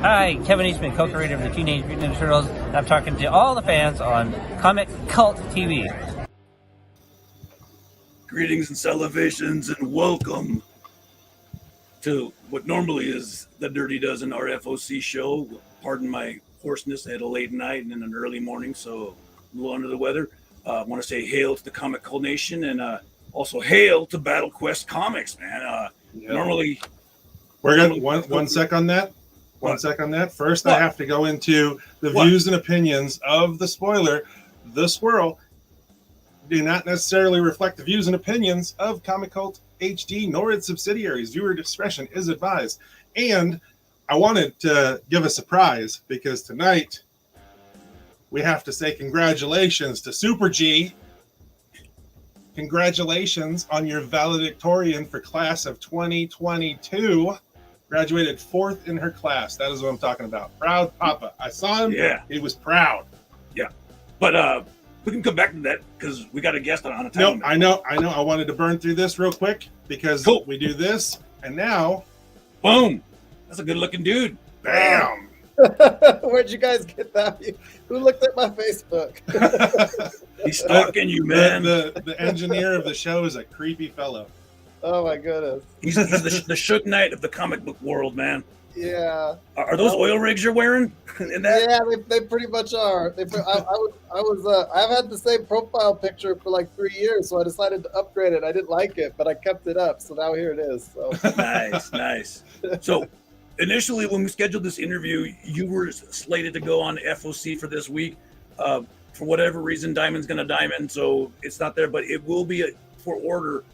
Hi, Kevin Eastman, co-creator of the Teenage Mutant Ninja Turtles, and I'm talking to all the fans on Comic Cult TV. Greetings and salutations, and welcome to what normally is the Dirty Dozen RFOC show. Pardon my hoarseness. I had a late night and an early morning, so a little under the weather. I want to say hail to the Comic Cult Nation, and also hail to Battle Quest Comics, man. Normally, we're gonna one sec on that. One sec on that. First, I have to go into the views and opinions of the spoiler. The Squirrel do not necessarily reflect the views and opinions of Comic Cult HD nor its subsidiaries. Viewer discretion is advised. And I wanted to give a surprise because tonight we have to say congratulations to Super G. Congratulations on your valedictorian for class of 2022. Graduated 4th in her class. That is what I'm talking about. Proud Papa. I saw him. Yeah. He was proud. Yeah. But we can come back to that because we got a guest on a time. No, I know. I wanted to burn through this real quick because we do this, and now... Boom. That's a good-looking dude. Bam. Where'd you guys get that? Who looked at my Facebook? He's stalking you, man. The engineer of the show is a creepy fellow. Oh my goodness! He's the Suge Knight of the comic book world, man. Yeah. Are those oil rigs you're wearing? In that? Yeah, they pretty much are. I've had the same profile picture for like 3 years, so I decided to upgrade it. I didn't like it, but I kept it up, so now here it is. So nice. So initially, when we scheduled this interview, you were slated to go on FOC for this week. For whatever reason, Diamond's gonna diamond, so it's not there, but it will be for order.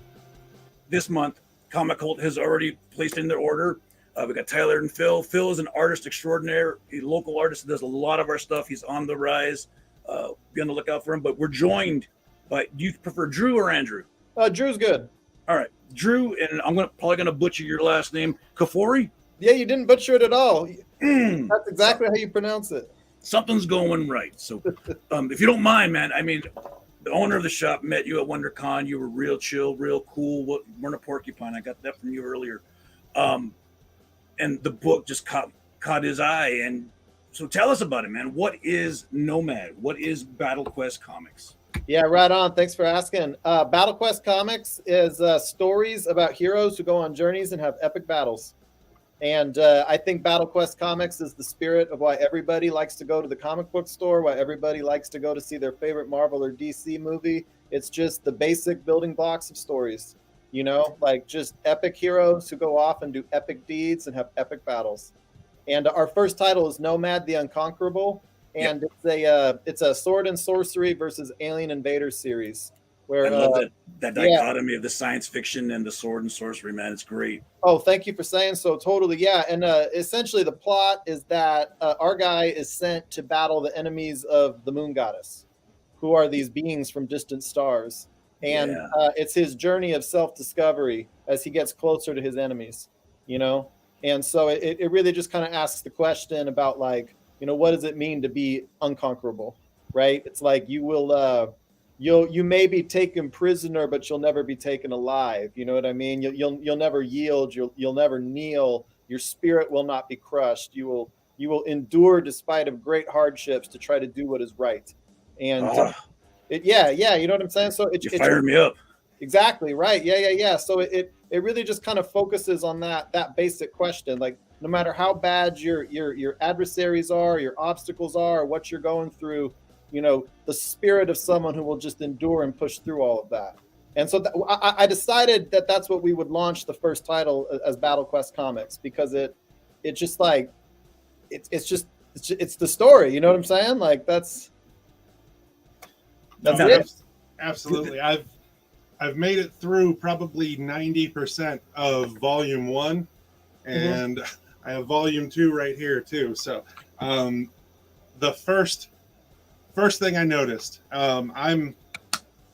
This month, Comic Cult has already placed in their order. We got Tyler and Phil. Phil is an artist extraordinaire, a local artist that does a lot of our stuff. He's on the rise. Be on the lookout for him. But we're joined by, do you prefer Drew or Andrew? Drew's good. All right. Drew, and I'm probably going to butcher your last name. Kafoury? Yeah, you didn't butcher it at all. That's exactly how you pronounce it. Something's going right. So if you don't mind, man, I mean... The owner of the shop met you at WonderCon. You were real chill, real cool. Weren't a porcupine. I got that from you earlier. And the book just caught his eye. And so tell us about it, man. What is Nomad? What is Battle Quest Comics? Yeah, right on. Thanks for asking. Battle Quest Comics is stories about heroes who go on journeys and have epic battles. And I think Battle Quest Comics is the spirit of why everybody likes to go to the comic book store, why everybody likes to go to see their favorite Marvel or DC movie. It's just the basic building blocks of stories, you know, like just epic heroes who go off and do epic deeds and have epic battles. And our first title is Nomad the Unconquerable, and it's a sword and sorcery versus alien invaders series. Where, I love that dichotomy of the science fiction and the sword and sorcery, man. It's great. Oh, thank you for saying so. Totally, yeah. And essentially the plot is that our guy is sent to battle the enemies of the moon goddess, who are these beings from distant stars. And it's his journey of self-discovery as he gets closer to his enemies, you know? And so it really just kind of asks the question about, like, you know, what does it mean to be unconquerable, right? It's like you will... You may be taken prisoner, but you'll never be taken alive. You know what I mean? You'll never yield. You'll never kneel. Your spirit will not be crushed. You will endure despite of great hardships to try to do what is right. And you know what I'm saying? So you fired me up. Exactly right. Yeah. So it really just kind of focuses on that basic question. Like, no matter how bad your adversaries are, your obstacles are, or what you're going through, you know, the spirit of someone who will just endure and push through all of that. And so I decided that that's what we would launch the first title as Battle Quest Comics, because it's just like, it's the story. You know what I'm saying? Like that's it. Absolutely. I've made it through probably 90% of volume 1. and I have volume 2 right here too. So the first thing I noticed,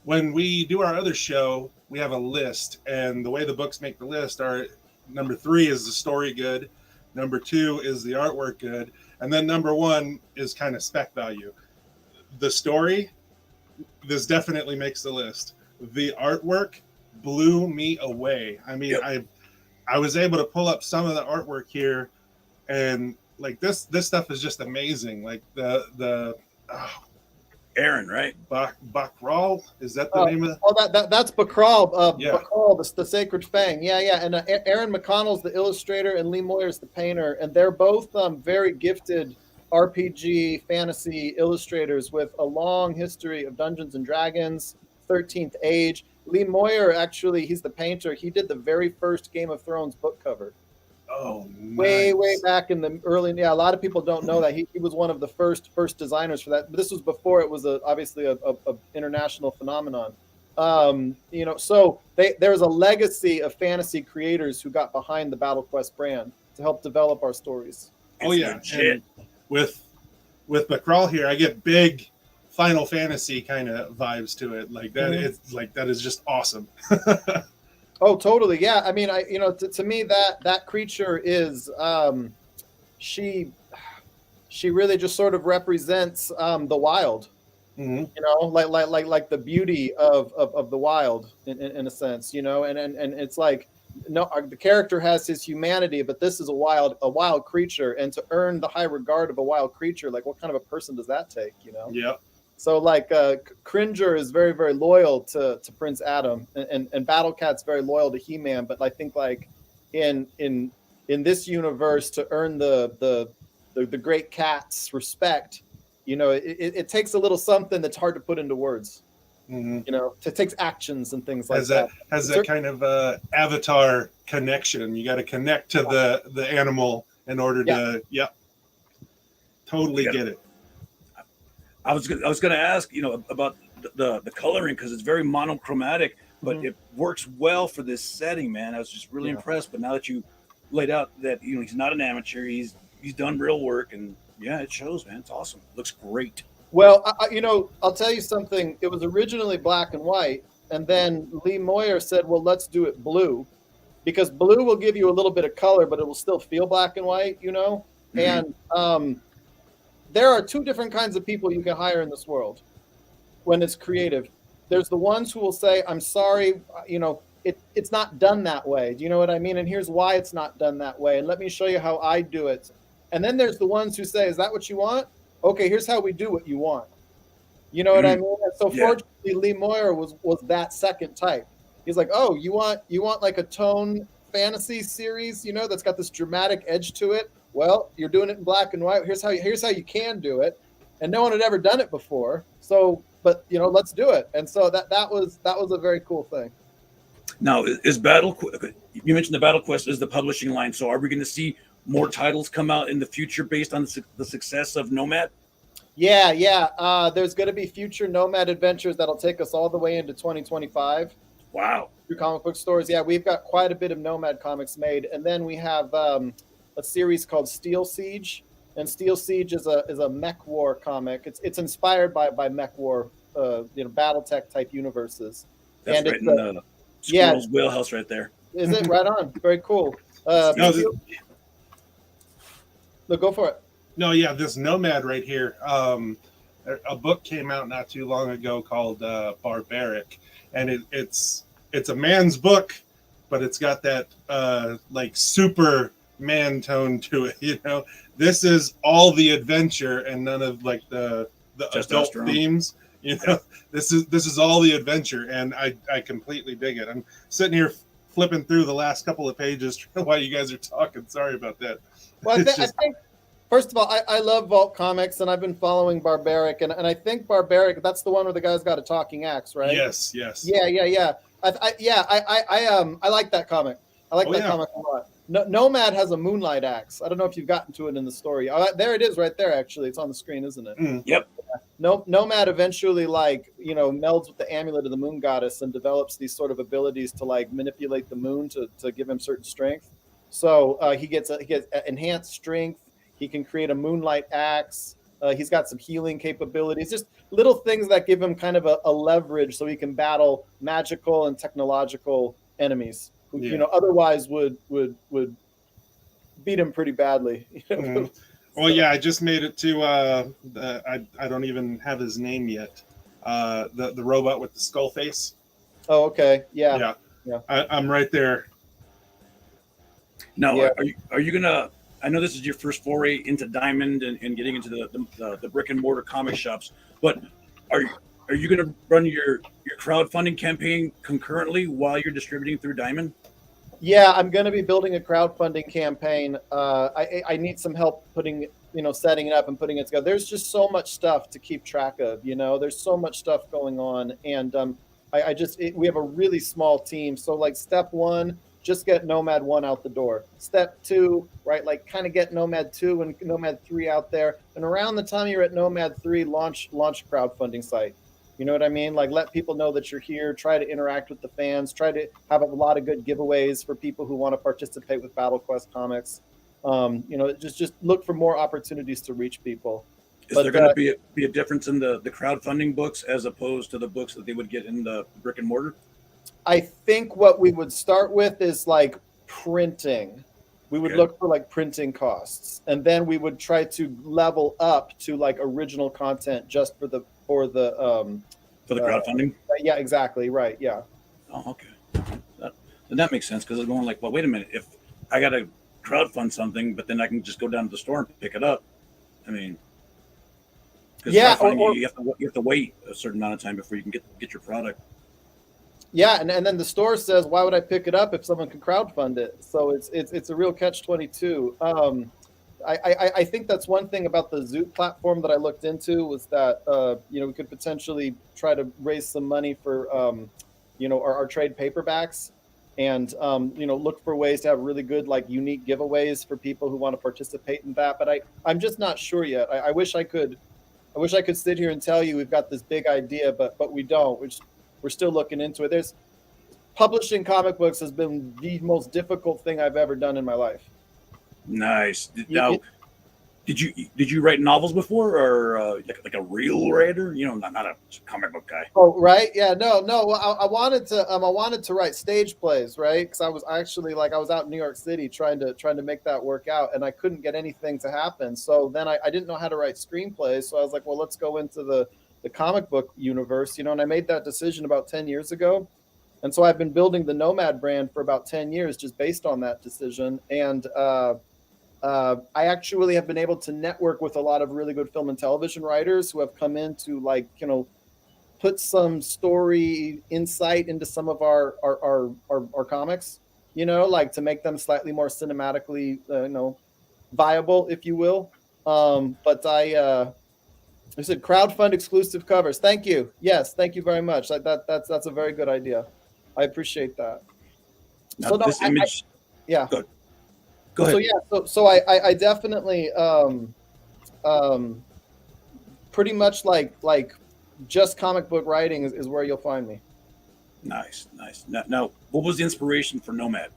when we do our other show, we have a list, and the way the books make the list are number 3 is the story good, number 2 is the artwork good, and then number 1 is kind of spec value. The story, this definitely makes the list. The artwork blew me away. I mean, I was able to pull up some of the artwork here, and like this stuff is just amazing. Like the Aaron, right? Bakral, is that the name of it? Oh, that's Bakral. Yeah. Bakral, the Sacred Fang. Yeah. And Aaron McConnell's the illustrator, and Lee Moyer's the painter, and they're both very gifted RPG fantasy illustrators with a long history of Dungeons and Dragons, 13th Age. Lee Moyer, actually, he's the painter. He did the very first Game of Thrones book cover. Oh, way nice. back in the early. Yeah, a lot of people don't know that he was one of the first designers for that. But this was before it was obviously a international phenomenon. So there's a legacy of fantasy creators who got behind the BattleQuest brand to help develop our stories. Oh yeah, and with Bakral here, I get big Final Fantasy kind of vibes to it. Like that, it's like that is just awesome. Oh, totally. Yeah. I mean, to me that creature is, she really just sort of represents the wild. You know, like the beauty of the wild in a sense. You know, and it's like, no, the character has his humanity, but this is a wild creature, and to earn the high regard of a wild creature, like what kind of a person does that take? You know. Yeah. So like Cringer is very, very loyal to Prince Adam, and Battlecat's very loyal to He-Man. But I think like in this universe, to earn the great cat's respect, you know, it takes a little something that's hard to put into words. You know, it takes actions and things like that. Has that kind of avatar connection. You got to connect to the animal in order to totally get it. I was going to ask, you know, about the coloring, because it's very monochromatic, but it works well for this setting, man. I was just really impressed. But now that you laid out that, you know, he's not an amateur, he's done real work, and yeah, it shows, man. It's awesome. It looks great. Well, I'll tell you something. It was originally black and white, and then Lee Moyer said, "Well, let's do it blue, because blue will give you a little bit of color, but it will still feel black and white, you know." And there are two different kinds of people you can hire in this world when it's creative. There's the ones who will say, "I'm sorry, you know, it's not done that way. Do you know what I mean? And here's why it's not done that way. And let me show you how I do it." And then there's the ones who say, "Is that what you want? Okay, here's how we do what you want." You know what I mean? And so fortunately, Lee Moyer was that second type. He's like, "Oh, you want like a tone fantasy series, you know, that's got this dramatic edge to it? Well, you're doing it in black and white. Here's how you can do it." And no one had ever done it before. So, but you know, let's do it. And so that was a very cool thing. Now, you mentioned the BattleQuest is the publishing line. So are we going to see more titles come out in the future based on the success of Nomad? Yeah. There's going to be future Nomad adventures that'll take us all the way into 2025. Wow. Through comic book stores. Yeah, we've got quite a bit of Nomad comics made. And then we have a series called Steel Siege. And Steel Siege is a mech war comic. It's inspired by mech war, BattleTech type universes. That's and right in the Squirrel's wheelhouse right there. Is it? Right on. Very cool. No, go for it. No, yeah, this Nomad right here. A book came out not too long ago called Barbaric, and it's a man's book, but it's got that like super man tone to it. You know, this is all the adventure and none of like the adult themes. You know, this is all the adventure, and I completely dig it. I'm sitting here flipping through the last couple of pages while you guys are talking. Sorry about that. Well, I think first of all, I love Vault Comics, and I've been following Barbaric, and I think Barbaric, that's the one where the guy's got a talking axe, right? Yes. Yeah. I like that comic. I like that comic a lot. Nomad has a moonlight axe. I don't know if you've gotten to it in the story. There it is, right there. Actually, it's on the screen, isn't it? Yep. Nomad eventually, melds with the amulet of the moon goddess and develops these sort of abilities to like manipulate the moon to give him certain strength. So he gets enhanced strength. He can create a moonlight axe. He's got some healing capabilities, just little things that give him kind of a leverage so he can battle magical and technological enemies who, otherwise would beat him pretty badly. Mhm. Well, yeah, I just made it to I don't even have his name yet. The robot with the skull face. Oh, okay. Yeah. I'm right there. Now, are you gonna? I know this is your first foray into Diamond and getting into the brick and mortar comic shops, but are you gonna run your crowdfunding campaign concurrently while you're distributing through Diamond? Yeah, I'm going to be building a crowdfunding campaign. I need some help setting it up and putting it together. There's just so much stuff to keep track of. There's so much stuff going on, and we have a really small team. So like step one, just get Nomad 1 out the door. Step 2, right, like kind of get Nomad 2 and Nomad 3 out there. And around the time you're at Nomad 3, launch a crowdfunding site. You know what I mean? Like let people know that you're here, try to interact with the fans, try to have a lot of good giveaways for people who want to participate with Battle Quest comics. Just look for more opportunities to reach people. Is there going to be a difference in the crowdfunding books as opposed to the books that they would get in the brick and mortar? I think what we would start with is like printing. We would look for like printing costs, and then we would try to level up to like original content just for the crowdfunding. Yeah, exactly. Right. Yeah. Oh, okay. That makes sense because it's going like, well, wait a minute. If I got to crowdfund something, but then I can just go down to the store and pick it up. I mean, yeah, you have to wait a certain amount of time before you can get your product. Yeah, and then the store says, why would I pick it up if someone can crowdfund it? So it's a real catch-22. I think that's one thing about the Zoot platform that I looked into was that we could potentially try to raise some money for our trade paperbacks, and look for ways to have really good like unique giveaways for people who want to participate in that. But I'm just not sure yet. I wish I could sit here and tell you we've got this big idea, but we don't. We're still looking into it. Publishing comic books has been the most difficult thing I've ever done in my life. Nice. Now, did you write novels before, or like a real writer? Not a comic book guy. Oh, right. Yeah. No. Well, I wanted to write stage plays, right? Because I was out in New York City trying to make that work out, and I couldn't get anything to happen. So then I didn't know how to write screenplays. So I was like, well, let's go into the comic book universe, and I made that decision about 10 years ago. And so I've been building the Nomad brand for about 10 years just based on that decision. And I actually have been able to network with a lot of really good film and television writers who have come in to put some story insight into some of our comics, to make them slightly more cinematically, viable, if you will. But I said crowdfund exclusive covers. Thank you. Yes, thank you very much. That's a very good idea. I appreciate that. Now, so this image. Yeah. Go ahead. So yeah. So I definitely pretty much like just comic book writing is where you'll find me. Nice. Now, what was the inspiration for Nomad?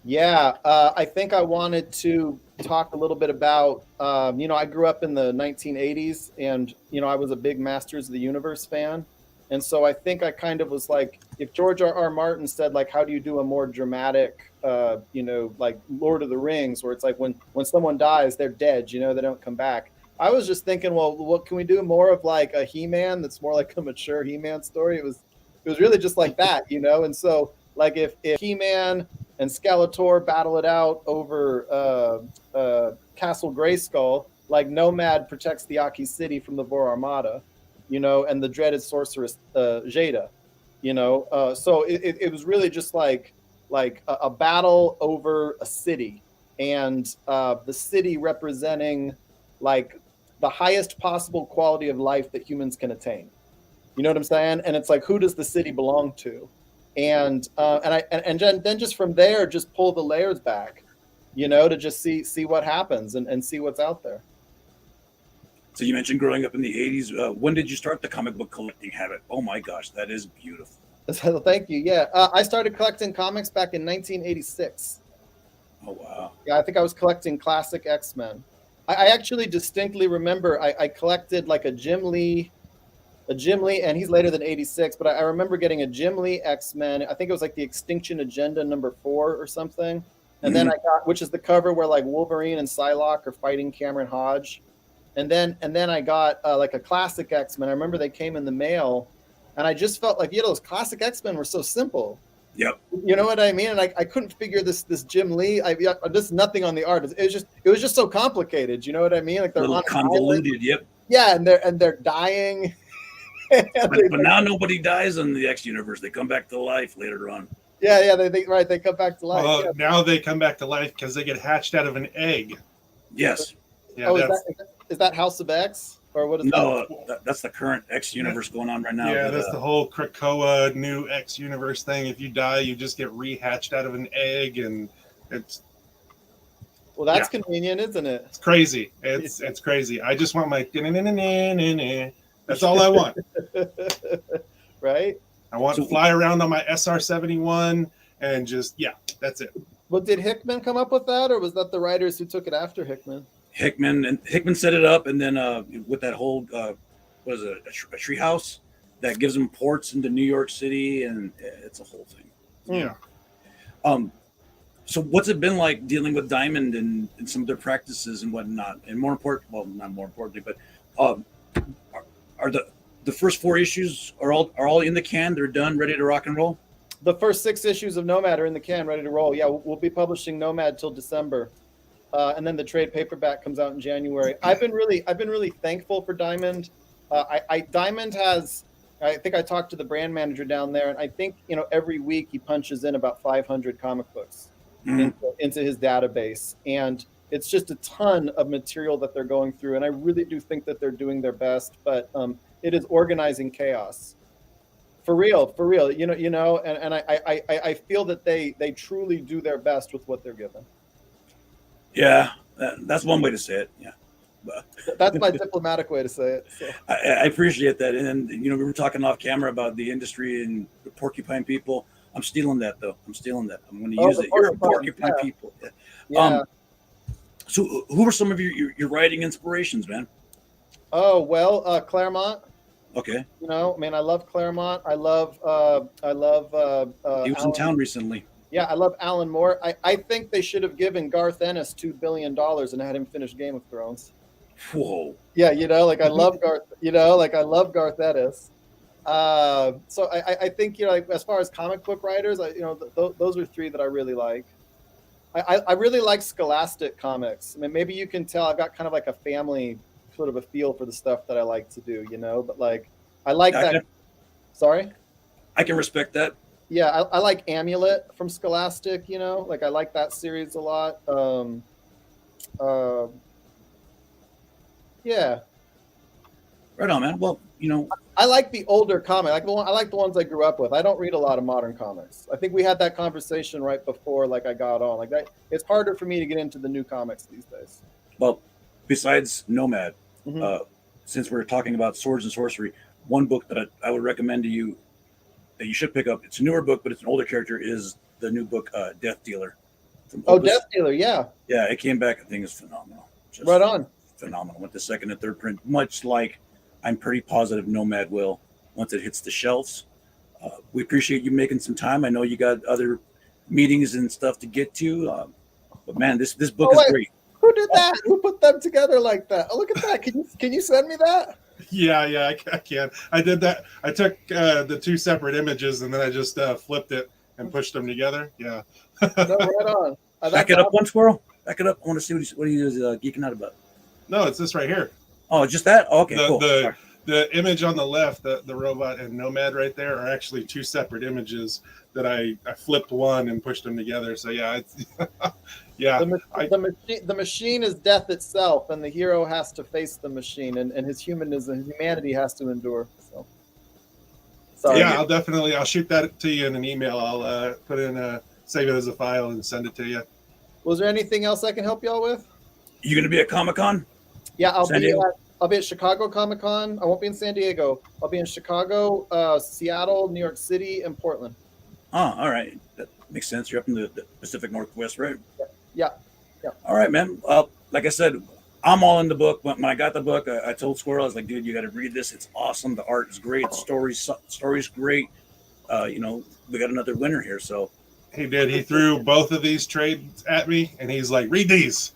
Yeah, I think I wanted to talk a little bit about, I grew up in the 1980s, and, I was a big Masters of the Universe fan. And so I think I kind of was like, if George R.R. Martin said, like, how do you do a more dramatic, like Lord of the Rings, where it's like when someone dies, they're dead, they don't come back. I was just thinking, well, what can we do more of like a He-Man that's more like a mature He-Man story? It was really just like that, And so like if He-Man and Skeletor battle it out over Castle Grayskull, like Nomad protects the Aki city from the Vor Armada, and the dreaded sorceress Jada, so it was really just like a battle over a city, and the city representing like the highest possible quality of life that humans can attain. You know what I'm saying? And it's like, who does the city belong to? And then just from there, just pull the layers back, to just see what happens and see what's out there. So you mentioned growing up in the 80s. When did you start the comic book collecting habit? Oh my gosh, that is beautiful. So, thank you. Yeah, I started collecting comics back in 1986. Oh wow. Yeah, I think I was collecting classic X-Men. I actually distinctly remember I collected like a Jim Lee, and he's later than 86, but I remember getting a Jim Lee X-Men. I think it was like the Extinction Agenda #4 or something. And then I got, which is the cover where like Wolverine and Psylocke are fighting Cameron Hodge. And then I got like a classic X-Men. I remember they came in the mail, and I just felt like, those classic X-Men were so simple. Yep. You know what I mean? And I couldn't figure this Jim Lee. Just nothing on the art. It was just so complicated. You know what I mean? Like they're A little convoluted. Yep. Yeah, and they're dying. But now nobody dies in the X universe. They come back to life later on. Yeah, they come back to life. Well, now they come back to life because they get hatched out of an egg. Yes. Yeah, is that House of X? Or what is that's the current X universe going on right now. Yeah, that's the whole Krakoa new X universe thing. If you die, you just get rehatched out of an egg, and it's that's convenient, isn't it? It's crazy. It's crazy. I just want my that's all I want. Right? I want to fly around on my SR-71 and just that's it. Well, did Hickman come up with that, or was that the writers who took it after Hickman? Hickman set it up, and then with that whole what is it, a tree house that gives them ports into New York City, and it's a whole thing. Yeah. So what's it been like dealing with Diamond and some of their practices and whatnot? And more important, well, not more importantly, but are the first 4 issues are all in the can? They're done, ready to rock and roll. The first 6 issues of Nomad are in the can, ready to roll. Yeah, we'll be publishing Nomad till December. And then the trade paperback comes out in January. I've been really thankful for Diamond. Diamond has, I think I talked to the brand manager down there, and I think every week he punches in about 500 comic books into his database, and it's just a ton of material that they're going through. And I really do think that they're doing their best, but it is organizing chaos. For real, and I feel that they truly do their best with what they're given. Yeah, that's one way to say it. Yeah, that's my diplomatic way to say it. So. I appreciate that. And we were talking off camera about the industry and the porcupine people. I'm stealing that though. I'm going to use it. You're a porcupine people. Yeah. So who are some of your writing inspirations, man? Oh well, Claremont. Okay. I love Claremont. I love. He was in town recently. Yeah, I love Alan Moore. I think they should have given Garth Ennis $2 billion and had him finish Game of Thrones. Whoa. Yeah, I love Garth. I love Garth Ennis. So I think as far as comic book writers, those are 3 that I really like. I really like Scholastic comics. I mean, maybe you can tell I've got kind of like a family sort of a feel for the stuff that I like to do, but like I like that. Sorry? I can respect that. Yeah, I like Amulet from Scholastic, like I like that series a lot. Yeah. Right on, man. Well, I like the older comic. I like the ones I grew up with. I don't read a lot of modern comics. I think we had that conversation right before I got on. Like that, it's harder for me to get into the new comics these days. Well, besides Nomad, since we're talking about swords and sorcery, one book that I would recommend to you that you should pick up, it's a newer book, but it's an older character, is the new book, Death Dealer. Death Dealer, yeah. Yeah, it came back. I think it's phenomenal. Just right on. Phenomenal. Went to 2nd and 3rd print, much like I'm pretty positive Nomad will once it hits the shelves. We appreciate you making some time. I know you got other meetings and stuff to get to, but man, this book is great. Who did that? Who put them together like that? Oh, look at that. Can you send me that? Yeah, I can. I did that. I took the 2 separate images and then I just flipped it and pushed them together. Yeah. No, right on. Back it up, one squirrel. Back it up. I want to see what he is geeking out about. No, it's this right here. Oh, just that? Oh, okay, cool. The image on the left, the robot and Nomad right there, are actually 2 separate images that I flipped one and pushed them together. So yeah, it's yeah. The machine is death itself, and the hero has to face the machine, and his humanity has to endure. So sorry. Yeah, I'll shoot that to you in an email. I'll put in save it as a file and send it to you. Was there anything else I can help y'all with? You gonna be at Comic-Con? Yeah, I'll be at Chicago Comic-Con. I won't be in San Diego. I'll be in Chicago, Seattle, New York City, and Portland. Oh, all right. That makes sense. You're up in the Pacific Northwest, right? Yeah. All right, man. Like I said, I'm all in the book. When I got the book, I told Squirrel, I was like, dude, you got to read this. It's awesome. The art is great. Story's great. We got another winner here. So He did. He threw both of these trades at me, and he's like, "Read these."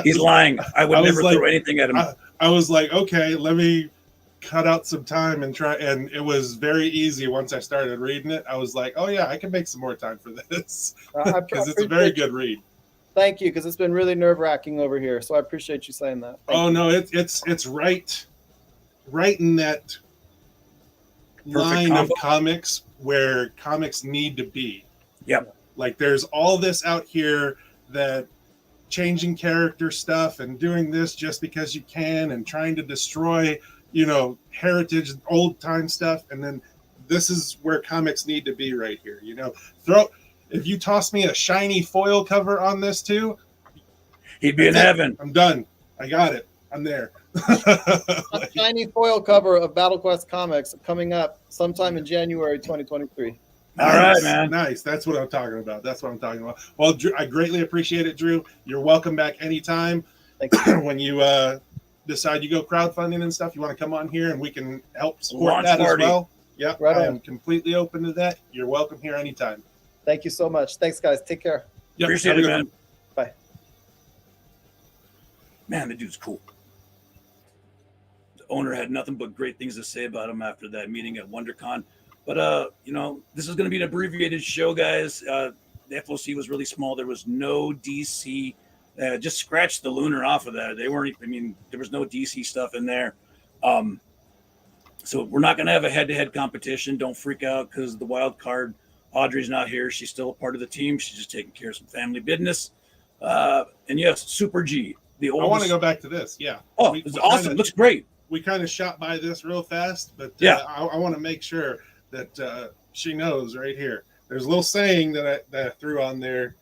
he's lying. I would I was never like- throw anything at him. I was like, "Okay, let me cut out some time and try." And it was very easy once I started reading it. I was like, "Oh yeah, I can make some more time for this," because it's a very good read. Thank you, because it's been really nerve-wracking over here. So I appreciate you saying that. Oh no, it's right in that line of combo. comics where comics need to be. Yep. Like there's all this out here that changing character stuff and doing this just because you can and trying to destroy, heritage, old time stuff. And then this is where comics need to be right here. If you toss me a shiny foil cover on this too, He'd be in that's it. heaven. I'm done. I got it. I'm there. A shiny foil cover of Battle Quest comics coming up sometime in January 2023. All right, man. Nice. That's what I'm talking about. Well, Drew, I greatly appreciate it, Drew. You're welcome back anytime. Thank you. When you decide you go crowdfunding and stuff, you want to come on here and we can help support Launch that party. as well. Yeah, Right I on. am completely open to that. You're welcome here anytime. Thank you so much. Thanks, guys. Take care. Yep, Appreciate have a it, good man. one. Bye. Man, the dude's cool. The owner had nothing but great things to say about him after that meeting at WonderCon. But this is going to be an abbreviated show, guys. The FOC was really small. There was no DC. Just scratch the lunar off of that. There was no DC stuff in there. So we're not going to have a head-to-head competition. Don't freak out because the wild card, Audrey's not here. She's still a part of the team. She's just taking care of some family business. And yes, Super G. The oldest. I want to go back to this. Yeah. Oh, it's awesome. Looks great. We kind of shot by this real fast, but Yeah. I want to make sure that she knows right here. There's a little saying that I threw on there.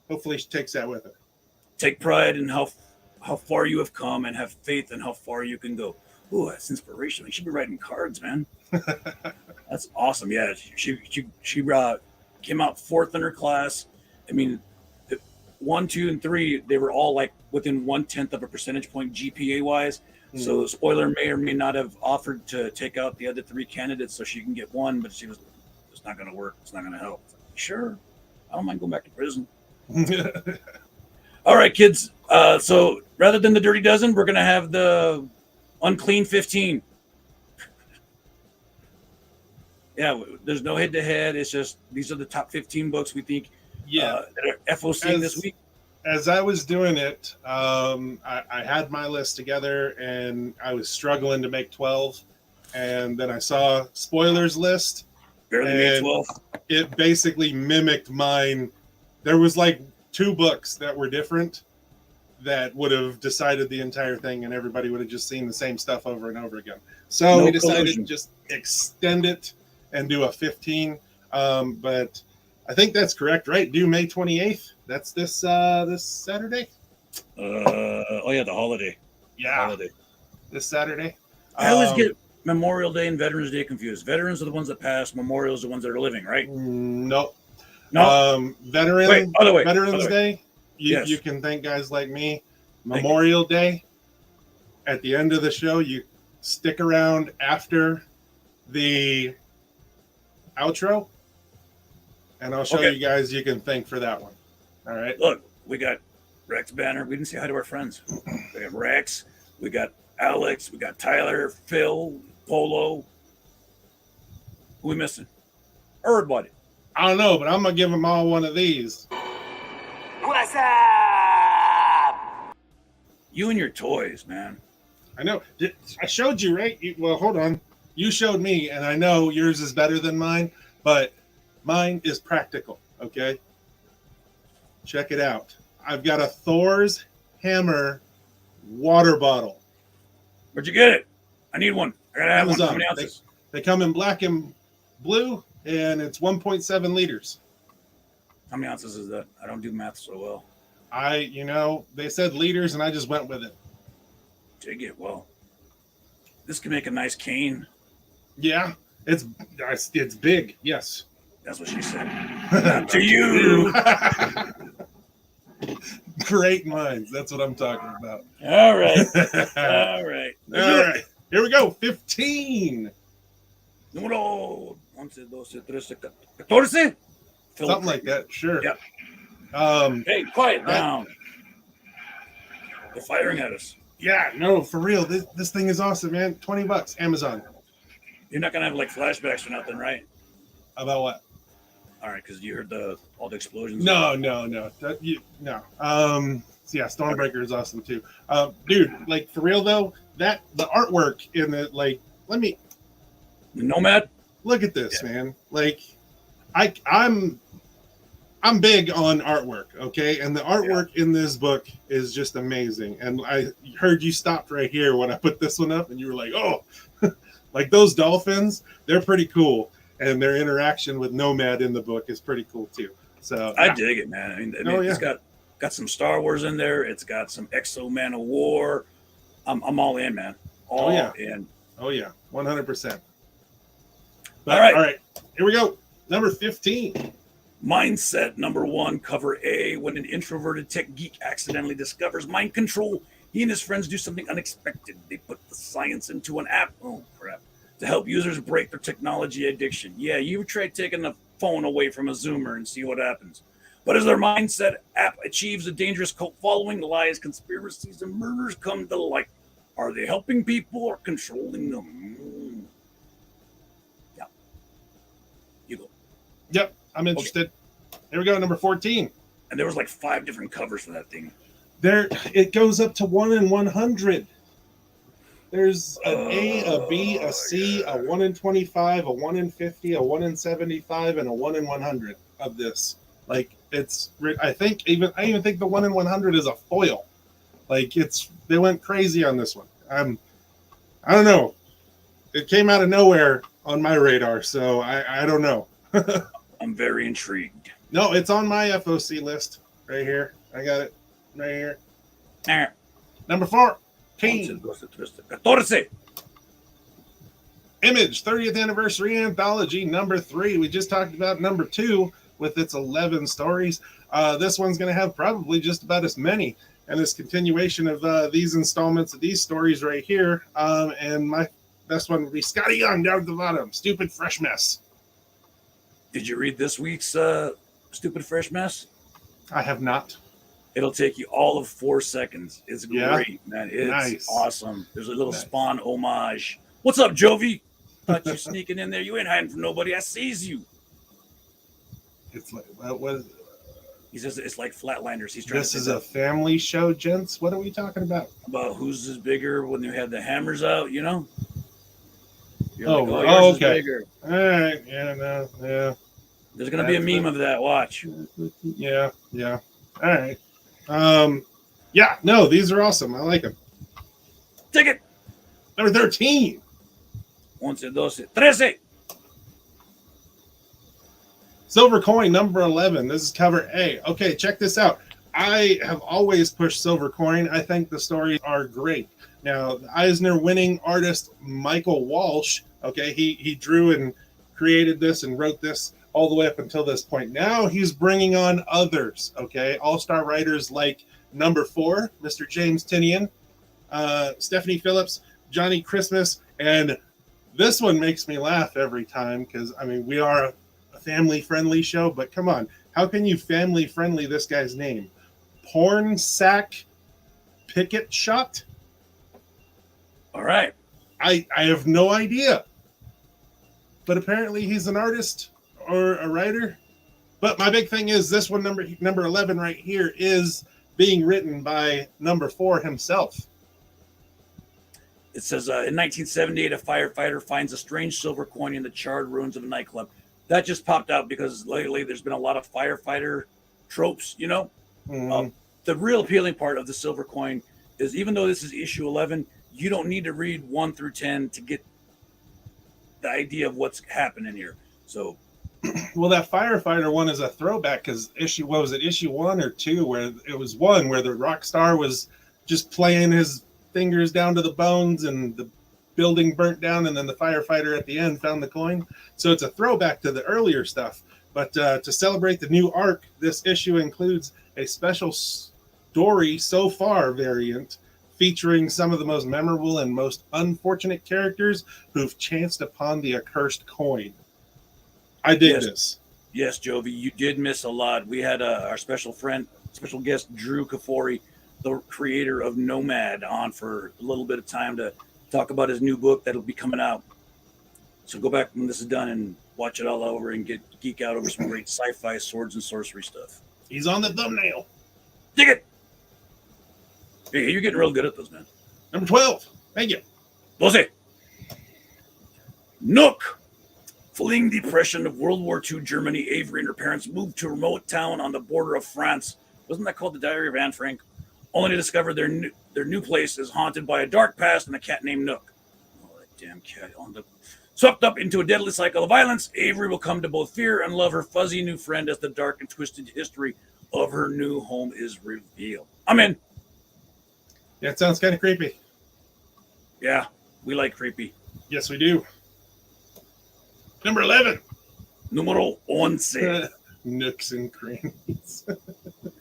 Hopefully she takes that with her. Take pride in how far you have come and have faith in how far you can go. Ooh, that's inspirational. You should be writing cards, man. That's awesome. Yeah, she came out fourth in her class. I mean, 1, 2, and 3, they were all like within 1/10 of a percentage point GPA wise. So Spoiler may or may not have offered to take out the other 3 candidates so she can get one, but she was, it's not going to work. It's not going to help. Sure, I don't mind going back to prison. All right, kids. So rather than the Dirty Dozen, we're going to have the Unclean 15. Yeah, there's no head-to-head. It's just these are the top 15 books we think that are FOC this week. As I was doing it, I had my list together and I was struggling to make 12. And then I saw Spoiler's list. Barely made 12. It basically mimicked mine. There was like 2 books that were different that would have decided the entire thing and everybody would have just seen the same stuff over and over again. So we decided to just extend it and do a 15. But I think that's correct, right? Due May 28th. That's this Saturday. The holiday. Yeah, Holiday. this Saturday. I always get Memorial Day and Veterans Day confused. Veterans are the ones that passed. Memorials are the ones that are living, right? No. Veterans Day. Yes. You can thank guys like me. Memorial Day. At the end of the show, you stick around after the outro, and I'll show you guys you can thank for that one. All right. Look, we got Rex Banner. We didn't say hi to our friends. We got Rex. We got Alex. We got Tyler, Phil, Polo. Who we missing? Everybody. I don't know, but I'm gonna give them all one of these. What's up? You and your toys, man. I know. I showed you, right? Well, hold on. You showed me, and I know yours is better than mine, but mine is practical. Okay. Check it out. I've got a Thor's hammer water bottle. Where'd you get it? I need one. I gotta have Amazon. one. How many ounces? They come in black and blue, and it's 1.7 liters. How many ounces is that? I don't do math so well. They said liters, and I just went with it. Dig it. Well, this can make a nice cane. Yeah, it's big. Yes. That's what she said. Not to you. Great minds. That's what I'm talking about. All right. All right. All right. Here we go. 15. Número 11, 12, 13, 14. Something like that. Sure. Yeah. Um, Hey, quiet down. They're firing at us. yeah, no, for real. This thing is awesome, man. $20, Amazon. You're not gonna have like flashbacks or nothing, right? About what? All right, because you heard all the explosions. No. No. Yeah, Stormbreaker is awesome too. Dude, like for real though, the artwork in it, like, the Nomad. look at this, man. Like, I'm big on artwork, okay? And the artwork in this book is just amazing. And I heard you stopped right here when I put this one up, and you were like, "Oh, like those dolphins, they're pretty cool." And their interaction with Nomad in the book is pretty cool too. So I dig it, man. I mean, it's got some Star Wars in there. It's got some Exo Man of War. I'm all in, man. All in. Oh yeah, 100%. All right. All right. Here we go. Number 15. Mindset number 1, cover A. When an introverted tech geek accidentally discovers mind control, he and his friends do something unexpected. They put the science into an app. Oh, crap. To help users break their technology addiction. Yeah, you try taking the phone away from a Zoomer and see what happens. But as their mindset app achieves a dangerous cult following, lies, conspiracies, and murders come to light. Are they helping people or controlling them? Yeah. You go. Yep, I'm interested. Okay. Here we go, number 14. And there was like 5 different covers for that thing. There, it goes up to 1 in 100. There's an A, a B, a C, a 1 in 25, a 1 in 50, a 1 in 75, and a 1 in 100 of this. Like, it's, I even think the 1 in 100 is a foil. Like, they went crazy on this one. I don't know. It came out of nowhere on my radar, so I don't know. I'm very intrigued. No, it's on my FOC list right here. I got it right here. Number 14. Image 30th Anniversary Anthology number 3. We just talked about number 2 with its 11 stories. This one's going to have probably just about as many. And this continuation of these installments of these stories right here. And my best one would be Scotty Young down at the bottom. Stupid Fresh Mess. Did you read this week's Stupid Fresh Mess? I have not. It'll take you all of 4 seconds. It's great, man. It's awesome. There's a little Spawn homage. What's up, Jovi? Thought you sneaking in there. You ain't hiding from nobody. I sees you. It's like, what? He says it's like Flatlanders. He's trying. This is a family show, gents. What are we talking about? About whose is bigger when they had the hammers out, you know? Yours okay. Is bigger. All right. Yeah. There's gonna be a meme of that. Watch. Yeah. All right. Yeah. No, these are awesome. I like them. Ticket. Number 13. 11, 12, 13. Silver Coin number 11. This is cover A. Okay, check this out. I have always pushed Silver Coin. I think the stories are great. Now, the Eisner winning artist Michael Walsh, okay, he drew and created this and wrote this all the way up until this point. Now he's bringing on others, okay, all-star writers like number 4, Mr. James Tinian, Stephanie Phillips, Johnny Christmas, and this one makes me laugh every time because, I mean, we are a family-friendly show, but come on, how can you family-friendly this guy's name? Porn Sack Picket Shot? All right. I have no idea. But apparently he's an artist or a writer. But my big thing is this one, number 11 right here, is being written by number 4 himself. It says, in 1978, a firefighter finds a strange silver coin in the charred ruins of a nightclub. That just popped out because lately there's been a lot of firefighter tropes, you know? Mm-hmm. The real appealing part of the silver coin is even though this is issue 11, you don't need to read 1 through 10 to get the idea of what's happening here. So, well, that firefighter one is a throwback because issue 1 or 2 where it was 1 where the rock star was just playing his fingers down to the bones and the building burnt down and then the firefighter at the end found the coin. So it's a throwback to the earlier stuff. But to celebrate the new arc, this issue includes a special story so far variant featuring some of the most memorable and most unfortunate characters who've chanced upon the accursed coin. I dig this. Yes, Jovi, you did miss a lot. We had our special guest, Drew Kafoury, the creator of Nomad, on for a little bit of time to talk about his new book that'll be coming out. So go back when this is done and watch it all over and geek out over some great sci-fi swords and sorcery stuff. He's on the thumbnail. Dig it! Hey, you're getting real good at those, man. Number 12. Thank you. Doce. Nook. Fleeing the depression of World War II Germany, Avery and her parents moved to a remote town on the border of France. Wasn't that called the Diary of Anne Frank? Only to discover their new place is haunted by a dark past and a cat named Nook. Oh, that damn cat. Swept up into a deadly cycle of violence, Avery will come to both fear and love her fuzzy new friend as the dark and twisted history of her new home is revealed. I'm in. Yeah, it sounds kind of creepy. Yeah, we like creepy. Yes, we do. Number 11. Numero 11. Nooks and crannies.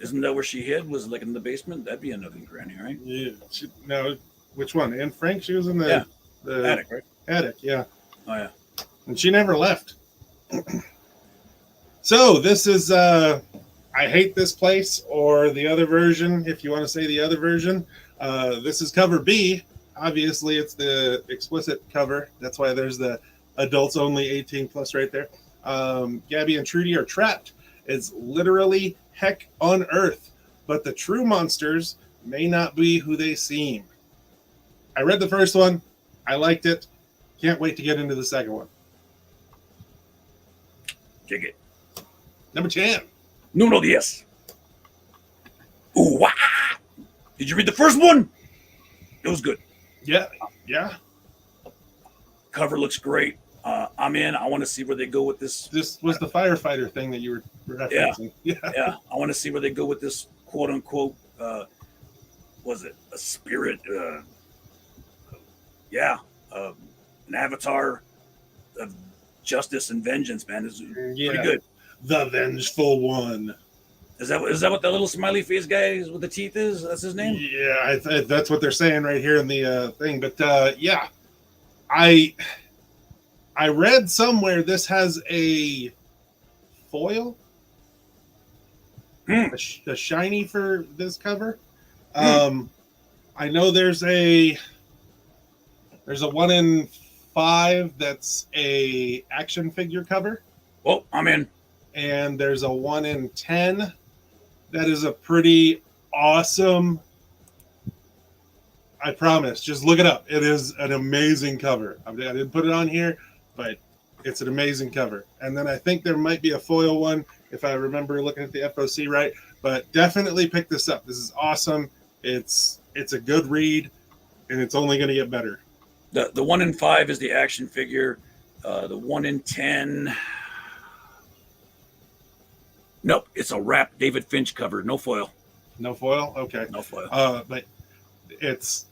Isn't that where she hid? Was like in the basement? That'd be a nook and cranny, right? Yeah. No, which one? Anne Frank? She was in the attic, right? Attic, yeah. Oh, yeah. And she never left. So this is I Hate This Place, or the other version, if you want to say the other version. This is cover B. Obviously, it's the explicit cover. That's why there's the adults only 18 plus right there. Gabby and Trudy are trapped. It's literally heck on earth, but the true monsters may not be who they seem. I read the first one. I liked it. Can't wait to get into the second one. Dig it. Number 10. Numero 10. Ooh, wah! Did you read the first one? It was good. Yeah. Cover looks great. I'm in. I want to see where they go with this. This was the firefighter thing that you were referencing. Yeah. I want to see where they go with this quote unquote. Was it a spirit? An avatar of justice and vengeance, man. Is pretty good. The Vengeful One. Is that what the little smiley face guy with the teeth is? That's his name? Yeah, that's what they're saying right here in the thing. But yeah, I read somewhere this has a foil, a shiny for this cover. I know there's a 1 in 5 that's a action figure cover. Oh, I'm in. And there's a 1 in 10 that is a pretty awesome. I promise, just look it up. It is an amazing cover. I didn't put it on here, but it's an amazing cover. And then I think there might be a foil one if I remember looking at the FOC right. But definitely pick this up. This is awesome. It's a good read, and it's only going to get better. The 1 in 5 is the action figure. The 1 in 10. Nope, it's a wrap David Finch cover. No foil. No foil? Okay. No foil. But it's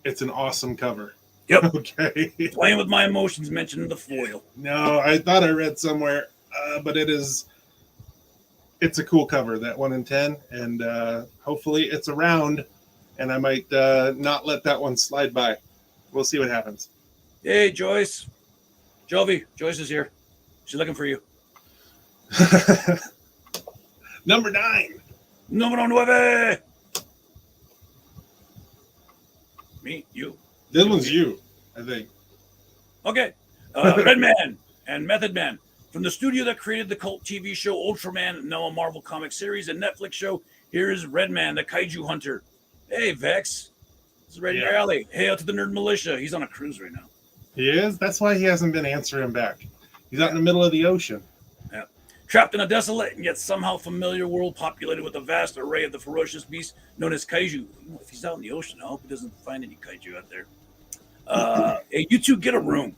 an awesome cover. Yep. Okay. Playing with my emotions, mentioning the foil. No, I thought I read somewhere, but it's a cool cover, that 1 in 10, and hopefully it's around, and I might not let that one slide by. We'll see what happens. Hey, Joyce. Jovi, Joyce is here. She's looking for you. Number 9. Numero 9. Me, you. This one's you, I think. Okay. Redman and Method Man. From the studio that created the cult TV show Ultraman, now a Marvel comic series and Netflix show, here is Redman, the kaiju hunter. Hey, Vex. This is right in your alley. Hail to the Nerd Militia. He's on a cruise right now. He is? That's why he hasn't been answering back. He's out in the middle of the ocean. Yeah. Trapped in a desolate and yet somehow familiar world populated with a vast array of the ferocious beasts known as kaiju. If he's out in the ocean, I hope he doesn't find any kaiju out there. Hey, you two get a room.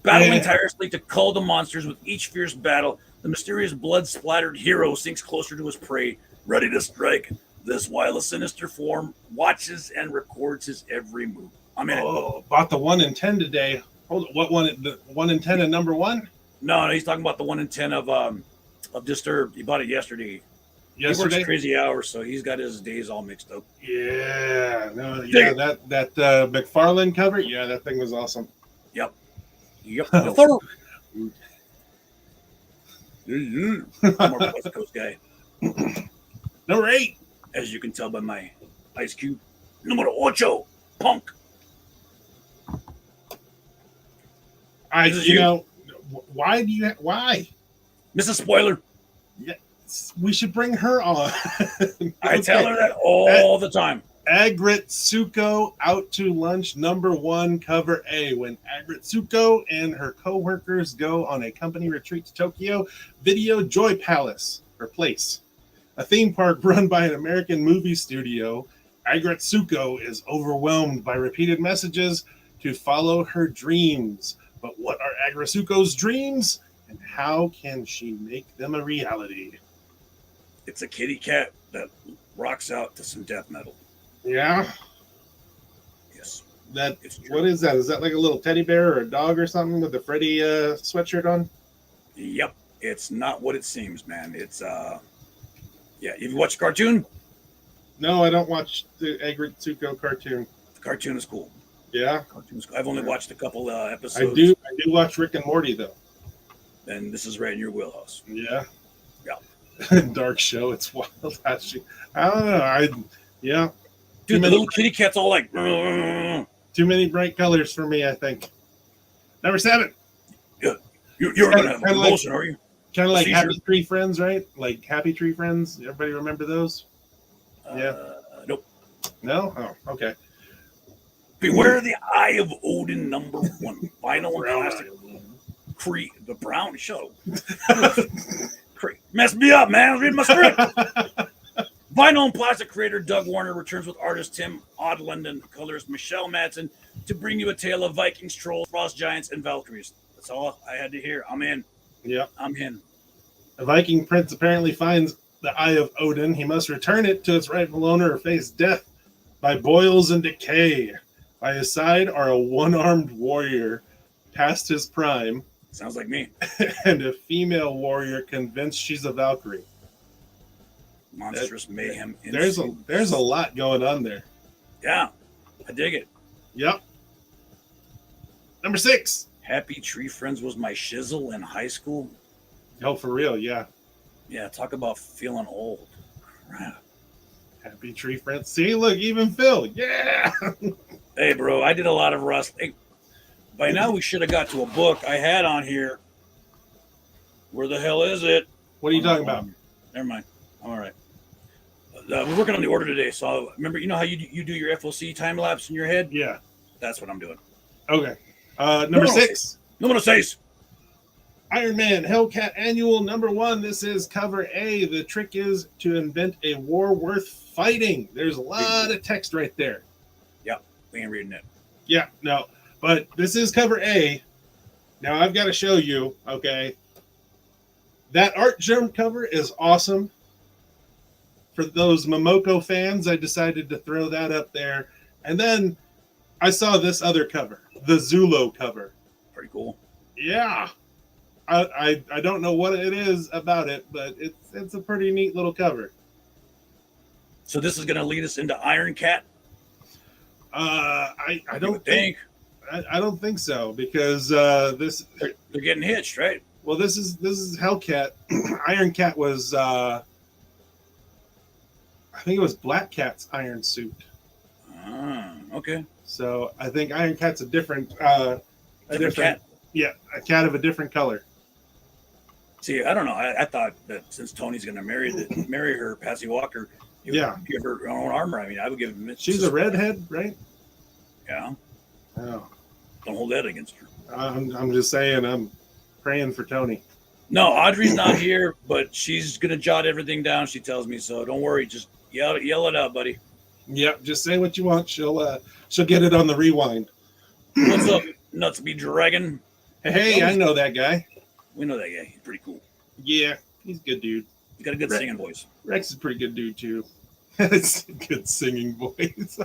Battling tirelessly to cull the monsters with each fierce battle, the mysterious blood-splattered hero sinks closer to his prey, ready to strike. This, while a sinister form, watches and records his every move. I'm in it. Bought the 1 in 10 today. Hold on, what one? The 1 in 10 and number 1? No, he's talking about the 1 in 10 of Disturbed. He bought it yesterday. He works yesterday. crazy hours, so he's got his days all mixed up. Yeah, no, yeah, that McFarlane cover, yeah, that thing was awesome. Yep. The Thor. I'm a West Coast guy, Number 8. as you can tell by my ice cube. Numero ocho, Punk. Why? Mrs. Spoiler. Yeah, we should bring her on. I tell her that all the time. Agritsuko out to lunch, number 1, cover A. When Agritsuko and her co-workers go on a company retreat to Tokyo Video Joy Palace, or Place, a theme park run by an American movie studio, Agritsuko is overwhelmed by repeated messages to follow her dreams. But what are Agritsuko's dreams, and how can she make them a reality? It's a kitty cat that rocks out to some death metal. Yeah. Yes. What is that? Is that like a little teddy bear or a dog or something with the Freddy sweatshirt on? Yep. It's not what it seems, man. It's yeah. You watch the cartoon? No, I don't watch the Agritsuko cartoon. The cartoon is cool. Yeah, I've only watched a couple episodes. I do watch Rick and Morty though. And this is right in your wheelhouse. Yeah. Yeah. Dark show. It's wild. Actually, I don't know. Yeah. Dude, the little kitty cat's all like. Too many bright colors for me, I think. Number 7. Yeah. You're gonna have a promotion, are you? Kind of like Seizure. Happy Tree Friends, right? Like Happy Tree Friends. Everybody remember those? Yeah. Nope. No? Oh, okay. Beware the Eye of Odin, number 1. Vinyl and plastic. The brown show. Messed me up, man. I was reading my script. Vinyl and plastic creator Doug Warner returns with artist Tim Odland and colorist Michelle Madsen to bring you a tale of Vikings, trolls, frost giants, and Valkyries. That's all I had to hear. I'm in. Yeah. I'm in. A Viking prince apparently finds the Eye of Odin. He must return it to its rightful owner or face death by boils and decay. By his side are a one-armed warrior past his prime Sounds like me. and a female warrior convinced she's a Valkyrie. Monstrous mayhem. There's a lot going on there. Yeah, I dig it. Yep. Number 6. Happy Tree Friends was my shizzle in high school. Oh, for real? Yeah. Yeah, talk about feeling old. Crap. Happy Tree Friends. See, look, even Phil. Yeah. Hey, bro, I did a lot of wrestling. By now, we should have got to a book I had on here. Where the hell is it? What are you talking about? Never mind. I'm all right. We're working on the order today. So remember, you know how you do your FOC time lapse in your head? Yeah. That's what I'm doing. Okay. Number 6. Number 6. Iron Man Hellcat Annual number 1. This is cover A. The trick is to invent a war worth fighting. There's a lot of text right there. Yep. We ain't reading it. Yeah, no. But this is cover A. Now I've got to show you, okay. That art germ cover is awesome. For those Momoko fans, I decided to throw that up there. And then I saw this other cover, the Zulo cover. Pretty cool. Yeah. I don't know what it is about it, but it's a pretty neat little cover. So this is going to lead us into Iron Cat? I don't think. I don't think so, because they're getting hitched, right? Well, this is Hellcat. Iron Cat was I think it was Black Cat's iron suit. Ah, okay. So I think Iron Cat's a different cat. Yeah, a cat of a different color. See, I don't know. I thought that since Tony's going to marry her, Patsy Walker, give her own armor. I mean, I would give him. She's a redhead, right? Yeah. Oh. Don't hold that against her. I'm just saying. I'm praying for Tony. No, Audrey's not here, but she's going to jot everything down. She tells me so. Don't worry. Just yell it out, buddy. Yep. Just say what you want. She'll get it on the rewind. What's up, Nutsby Dragon? Hey, I know that guy. We know that guy. He's pretty cool. Yeah, he's a good dude. He's got a good singing voice. Rex is a pretty good dude too. It's a good singing voice.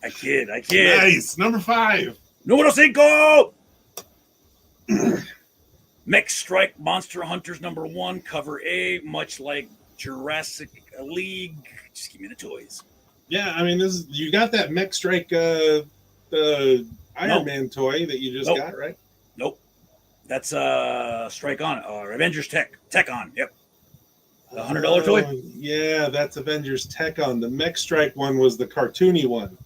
I kid. Nice. Number 5. Numero 5. Mech Strike Monster Hunters number 1, cover A, much like Jurassic League. Just give me the toys. Yeah, I mean, you got that Mech Strike Iron Man toy that you just got, right? Nope. That's Strike On, Avengers Tech On. Yep. The $100 toy. Yeah, that's Avengers Tech On. The Mech Strike one was the cartoony one,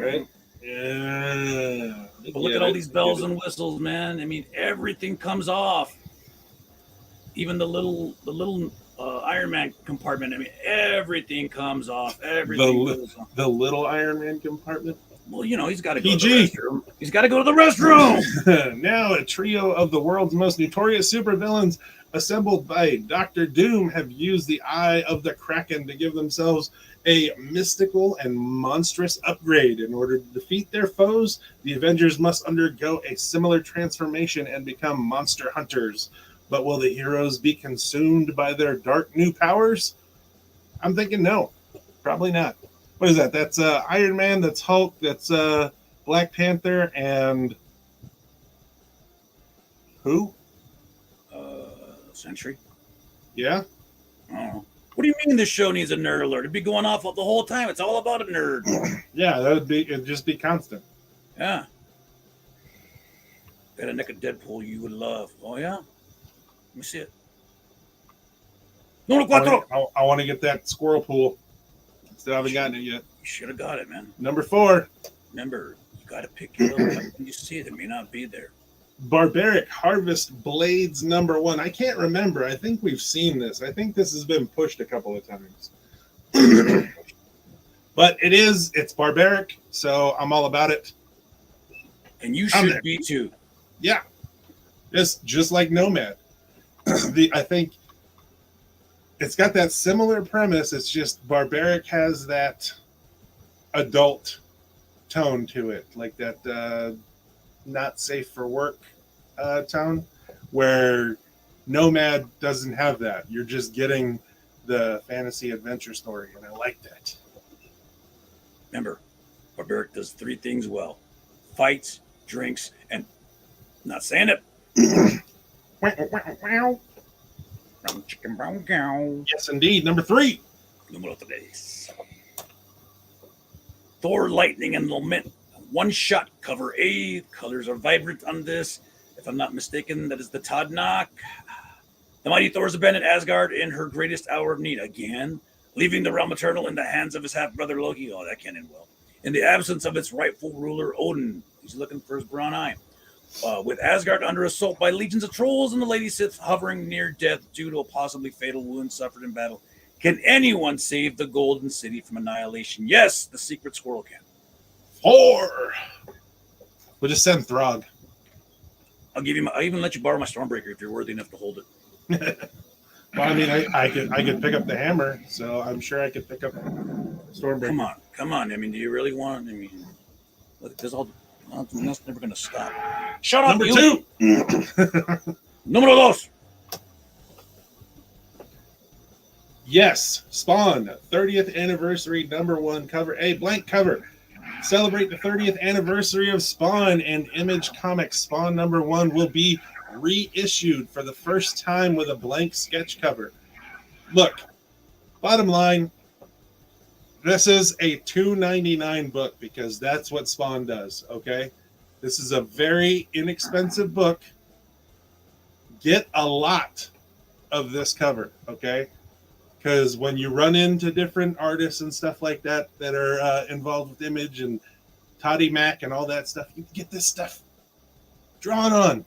right? Yeah. But look at all these bells and whistles, man. I mean, everything comes off. Even the little Iron Man compartment. I mean, everything comes off. Everything goes off. The little Iron Man compartment. Well, he's got to go to the restroom. He's got to go to the restroom. Now, a trio of the world's most notorious supervillains, assembled by Dr. Doom, have used the Eye of the Kraken to give themselves a mystical and monstrous upgrade. In order to defeat their foes, the Avengers must undergo a similar transformation and become monster hunters. But will the heroes be consumed by their dark new powers? I'm thinking no, probably not. What is that? That's Iron Man, that's Hulk, that's Black Panther, and who? Sentry. Yeah? Oh. What do you mean this show needs a nerd alert? It'd be going off the whole time. It's all about a nerd. Yeah, it'd just be constant. Yeah. Got a neck of Deadpool you would love. Oh, yeah? Let me see it. Numero cuatro. I want to get that squirrel pool. Still haven't gotten it yet. You should have got it, man. Number 4. Remember, you got to pick your little when you see it. It may not be there. Barbaric Harvest Blades number 1. I can't remember. I think we've seen this. I think this has been pushed a couple of times. But it's Barbaric, so I'm all about it. And you should be too. Yeah. It's just like Nomad. I think it's got that similar premise. It's just Barbaric has that adult tone to it, like that not safe for work tone, where Nomad doesn't have that. You're just getting the fantasy adventure story, and I like that. Remember, Barbaric does 3 things well: fights, drinks, and not saying it. Yes, indeed. Number 3. Numero 3. Thor, Lightning, and Lament. One-shot cover A. Colors are vibrant on this. If I'm not mistaken, that is the Todd Knock. The mighty Thor has abandoned Asgard in her greatest hour of need again, leaving the realm eternal in the hands of his half-brother Loki. Oh, that can't end well. In the absence of its rightful ruler, Odin. He's looking for his brown eye. With Asgard under assault by legions of trolls and the Lady Sith hovering near death due to a possibly fatal wound suffered in battle, can anyone save the Golden City from annihilation? Yes, the secret squirrel can. 4. We'll just send Throg. I'll even let you borrow my Stormbreaker if you're worthy enough to hold it. Well, I mean, I could pick up the hammer, so I'm sure I could pick up Stormbreaker. Come on. I mean, do you really want? I mean, look, that's never going to stop. Shut up. Number 2. Numero 2. Yes, Spawn 30th anniversary number 1 cover. A blank cover. Celebrate the 30th anniversary of Spawn, and Image Comics Spawn number 1 will be reissued for the first time with a blank sketch cover. Look, bottom line, this is a $2.99 book because that's what Spawn does, okay? This is a very inexpensive book. Get a lot of this cover, okay? Because when you run into different artists and stuff like that that are involved with Image and Toddy Mac and all that stuff, you can get this stuff drawn on.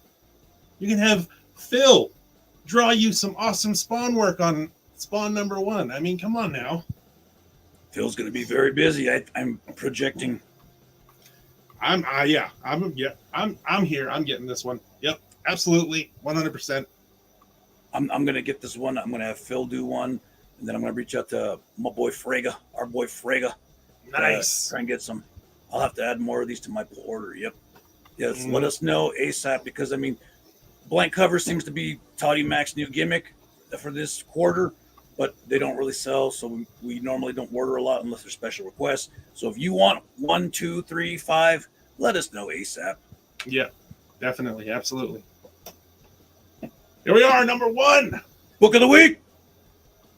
You can have Phil draw you some awesome Spawn work on Spawn number 1. I mean, come on now. Phil's going to be very busy. I'm projecting. I'm here. I'm getting this one. Yep, absolutely, 100%. I'm going to get this one. I'm going to have Phil do one, and then I'm going to reach out to my boy Frega, our boy Frega. Nice. Try and get some. I'll have to add more of these to my order. Yep. Yes. Let us know ASAP, because I mean, blank cover seems to be Toddy Mac's new gimmick for this quarter, but they don't really sell, so we normally don't order a lot unless there's special requests. So if you want 1, 2, 3, 5, let us know ASAP. Yeah, definitely, absolutely. Here we are, number 1. Book of the week.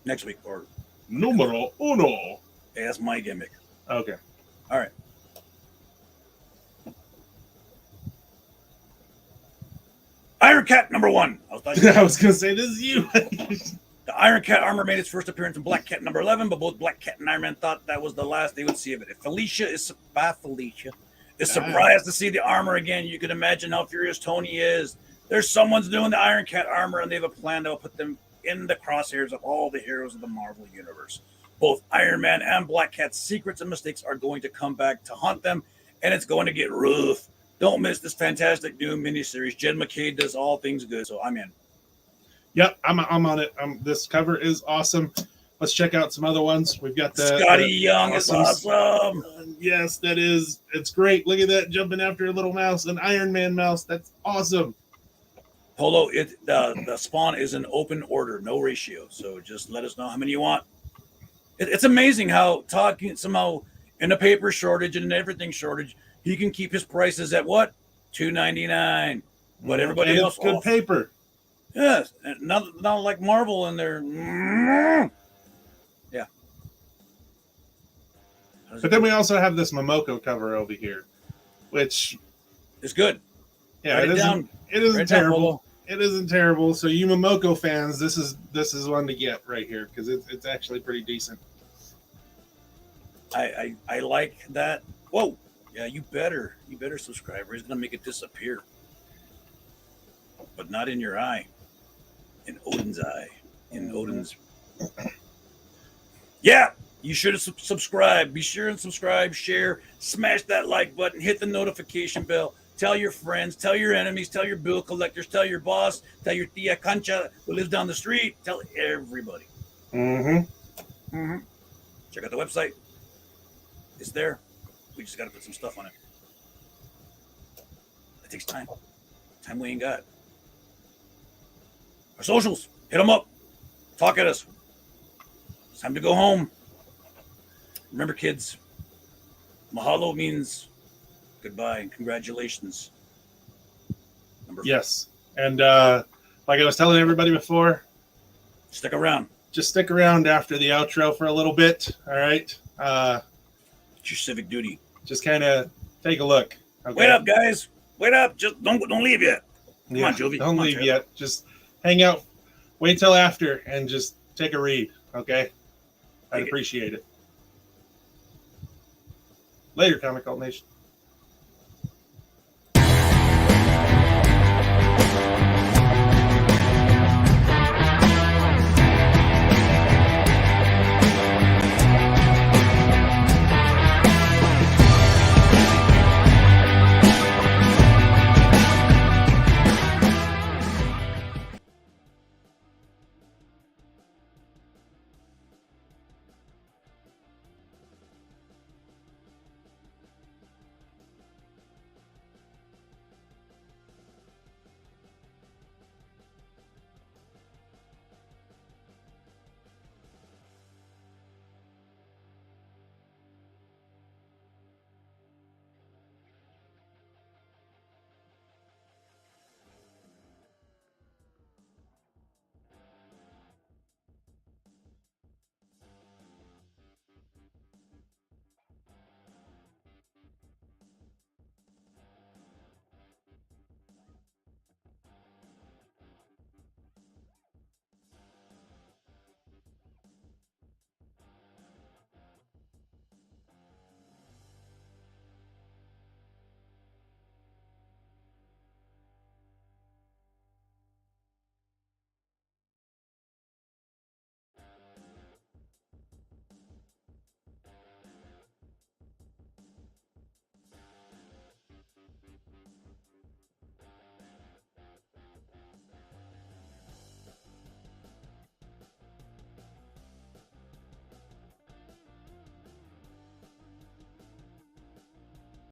next week, or Numero uno. hey, that's my gimmick. Okay. All right. Iron Cat number 1. I was gonna say this is you. The Iron Cat armor made its first appearance in Black Cat number 11, but both Black Cat and Iron Man thought that was the last they would see of it. If Felicia is surprised to see the armor again, you can imagine how furious Tony is. There's someone's doing the Iron Cat armor, and they have a plan that will put them in the crosshairs of all the heroes of the Marvel Universe. Both Iron Man and Black Cat's secrets and mistakes are going to come back to haunt them, and it's going to get rough. Don't miss this fantastic new miniseries. Jed McKay does all things good, so I'm in. Yep, I'm on it. This cover is awesome. Let's check out some other ones. We've got the Scotty Young is awesome. Yes, that is. It's great. Look at that, jumping after a little mouse, an Iron Man mouse. That's awesome. Polo, the spawn is an open order, no ratio. So just let us know how many you want. It's amazing how talking somehow in a paper shortage and everything shortage, he can keep his prices at what? $2.99. But everybody and else it's good off. paper. Yes, not like Marvel and their yeah. But then we also have this Momoko cover over here, which it's good. Yeah, Write it it down. isn't terrible. It isn't terrible. So you Momoko fans, this is one to get right here because it's actually pretty decent. I like that. Whoa, yeah, you better subscribe. Or he's gonna make it disappear, but not in your eye. In Odin's eye. In Odin's. Yeah, you should have subscribed. Be sure and subscribe, share, smash that like button, hit the notification bell. Tell your friends, tell your enemies, tell your bill collectors, tell your boss, tell your tia Concha who lives down the street. Tell everybody. Mm-hmm. Check out the website. It's there. We just got to put some stuff on it. It takes time. Time we ain't got. Our socials. Hit them up. Talk at us. It's time to go home. Remember, kids, mahalo means goodbye and congratulations. Yes. And like I was telling everybody before, stick around. Just stick around after the outro for a little bit. All right. It's your civic duty. Just kind of take a look. Okay? Wait up, guys. Wait up. Just don't leave yet. Come on, Jovi. Don't leave yet. Just hang out. Wait till after and just take a read. Okay. I'd appreciate it. Later, Comic Cult Nation.